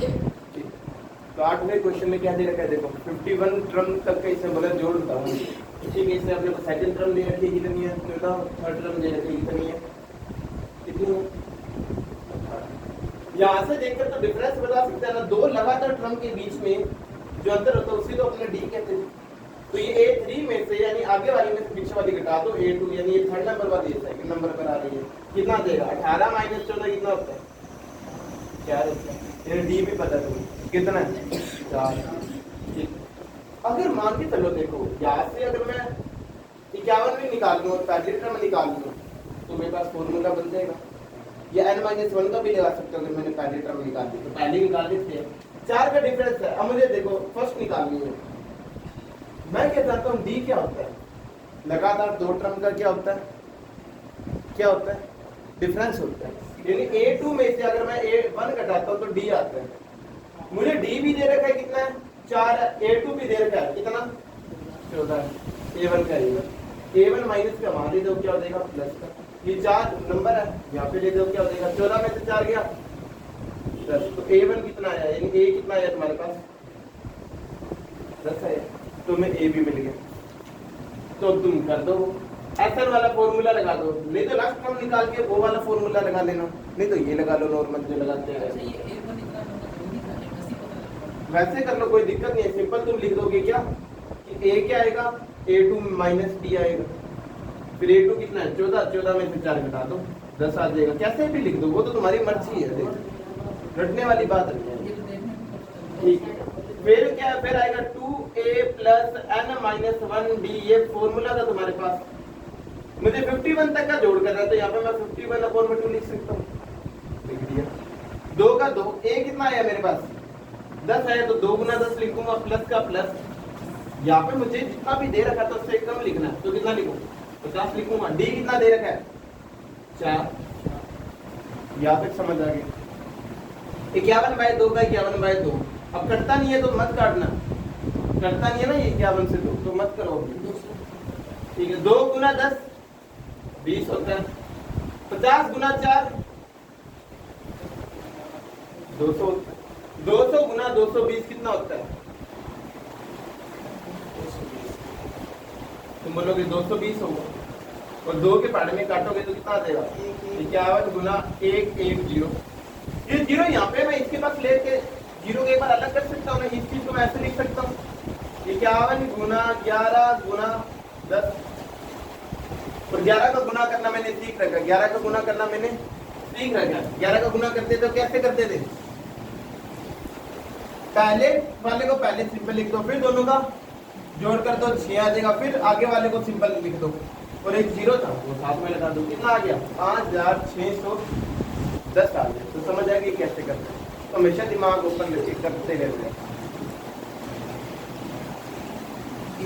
तो 8वें क्वेश्चन में क्या दे रखा है देखो 51 टर्म तक का इसमें बोला जोड़ बताऊँ। इसी केस में अपने को सेकंड टर्म दे रखी है कितनी है, तो थर्ड टर्म दे रखी है कितनी है, कितनी है। यहाँ से देखकर तो डिफरेंस बता सकते हैं ना, दो लगातार टर्म के बीच में जो अंतर होता है उसी को अपने डी कहते हैं। तो ये A3 में से यानी आगे वाली में से पीछे वाली घटा दो A2, यानी ये थर्ड नंबर वाली सेकंड नंबर पर आ रही है, कितना देगा 18 माइनस 14 कितना होता है 4 होता है। ये डी भी पता तुम्हें कितना है 4। अगर मान के चलो देखो यहाँ से अगर मैं 51 भी निकाल लूँ और पहले टर्म निकाल लूँ तो मेरे पास फॉर्मूला बन जाएगा, या n-1 का भी लगा सकते हो। अगर मैंने पहले टर्म निकाल ली तो पहले निकाल लेते हैं, 4 का डिफरेंस है। अब मुझे देखो फर्स्ट निकालनी है, मैं क्या चाहता हूँ डी क्या होता है, लगातार दो टर्म का क्या होता है, क्या होता है डिफरेंस होता है। यानी A2 में से अगर मैं A1 घटाता हूँ तो D आता है। मुझे D भी दे रखा है कितना है 4, A2 भी दे रखा है कितना 14, A1 का A1 माइनस का वहां ले दो क्या हो जाएगा प्लस का, ये 4 नंबर है यहाँ पे ले दो क्या हो जाएगा 14 में से 4 गया 10। तो A1 कितना आया, यानी A कितना आया तुम्हारे पास 10 है, तुम्हें A भी मिल गया। तो तुम कर दो SN वाला फॉर्मूला लगा दो, नहीं तो लास्ट टर्म निकाल के वो वाला फॉर्मूला लगा लेना, नहीं तो ये लगा लो नॉर्मल जो लगाते हैं। वैसे कर लो कोई दिक्कत नहीं है, सिंपल तुम लिख दोगे क्या कि A क्या आएगा A2 माइनस D आएगा, फिर A2 कितना है 14, 14 में से 4 घटा दो 10 आ जाएगा, कैसे भी लिख दो वो तो तुम्हारी मर्जी है, रटने वाली बात नहीं है। ठीक है, फिर क्या फिर आएगा 2A प्लस n-1D, ये फॉर्मूला था तुम्हारे पास। मुझे 51 तक का जोड़ करना है तो यहाँ पे मैं 51/2 लिख सकता हूँ, लिख दिया। 2 का 2, A कितना आया मेरे पास 10 है तो 2 गुना 10 लिखूंगा प्लस का प्लस, यहाँ पे मुझे जितना भी दे रखा था उससे कम लिखना है तो कितना लिखूँ 50 लिखूंगा। D कितना दे रखा है 4, यहाँ तक समझ आ गया। 51/2 का 51/2, अब कटता नहीं है तो मत काटना, कटता नहीं है ना ये 51 से 2 तो मत करो। ठीक है, 2 गुना 10 20 होता है, 50 गुना 4 200, 200 गुना 220 कितना होता है, तुम बोलोगे 220 होगा, और 2 के पहाड़े में काटोगे तो कितना आ जाएगा 51 गुना 110। ये जीरो यहाँ पे मैं इसके पास लेके जीरो के एक बार अलग कर सकता हूँ, इस चीज को मैं ऐसे लिख सकता हूँ 51 गुना 11 गुना 10, और 11 का गुना करना मैंने सीख रखा, 11 का गुना करना मैंने सीख रखा। 11 का गुना करते तो कैसे करते थे, पहले वाले को पहले सिंपल लिख दो, फिर दोनों का जोड़ कर दो 6 आ जाएगा, फिर आगे वाले को सिंपल लिख दो, और एक जीरो था वो साथ में लगा दो, कितना आ गया 5610 आ गया। तो समझ आएगी कैसे करते हैं, तो हमेशा दिमाग ओपन करके करते रहते हैं।